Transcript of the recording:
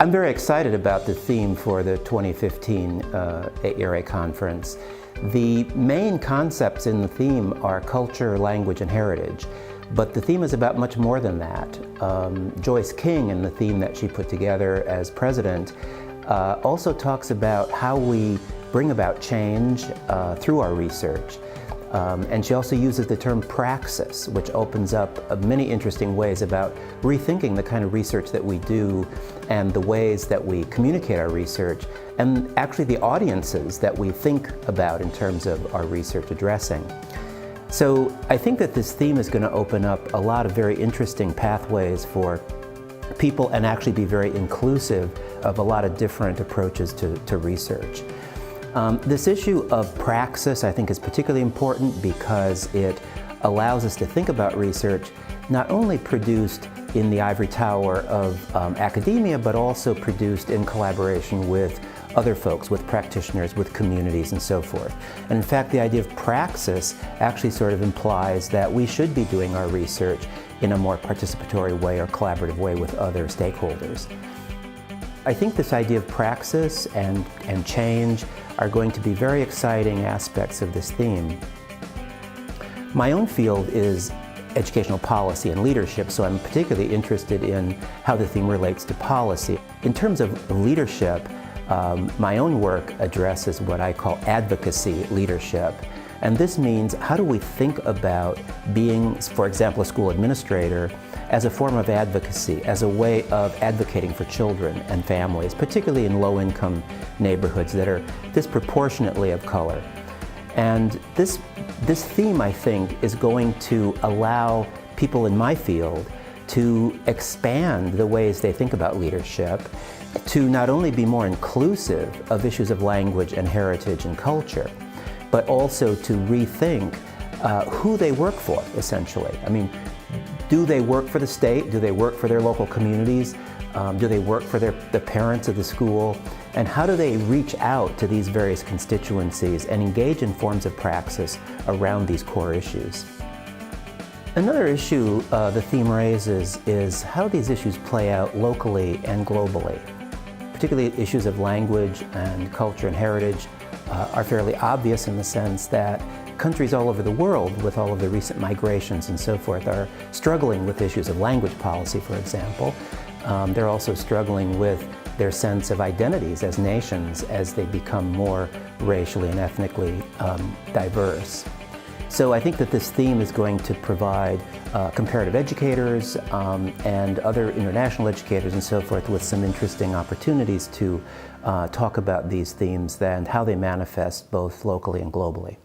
I'm very excited about the theme for the 2015 ARA conference. The main concepts in the theme are culture, language, and heritage, but the theme is about much more than that. Joyce King, in the theme that she put together as president, also talks about how we bring about change through our research. And she also uses the term praxis, which opens up many interesting ways about rethinking the kind of research that we do and the ways that we communicate our research, and actually the audiences that we think about in terms of our research addressing. So I think that this theme is going to open up a lot of very interesting pathways for people and actually be very inclusive of a lot of different approaches to research. This issue of praxis, I think, is particularly important because it allows us to think about research not only produced in the ivory tower of academia, but also produced in collaboration with other folks, with practitioners, with communities, and so forth. And in fact, the idea of praxis actually sort of implies that we should be doing our research in a more participatory way or collaborative way with other stakeholders. I think this idea of praxis and change are going to be very exciting aspects of this theme. My own field is educational policy and leadership, so I'm particularly interested in how the theme relates to policy. In terms of leadership, my own work addresses what I call advocacy leadership. And this means, how do we think about being, for example, a school administrator as a form of advocacy, as a way of advocating for children and families, particularly in low-income neighborhoods that are disproportionately of color. And this theme, I think, is going to allow people in my field to expand the ways they think about leadership, to not only be more inclusive of issues of language and heritage and culture, but also to rethink who they work for, essentially. I mean, do they work for the state? Do they work for their local communities? Do they work for the parents of the school? And how do they reach out to these various constituencies and engage in forms of praxis around these core issues? Another issue the theme raises is how these issues play out locally and globally. Particularly issues of language and culture and heritage are fairly obvious in the sense that countries all over the world, with all of the recent migrations and so forth, are struggling with issues of language policy, for example. They're also struggling with their sense of identities as nations as they become more racially and ethnically diverse. So I think that this theme is going to provide comparative educators and other international educators and so forth with some interesting opportunities to talk about these themes and how they manifest both locally and globally.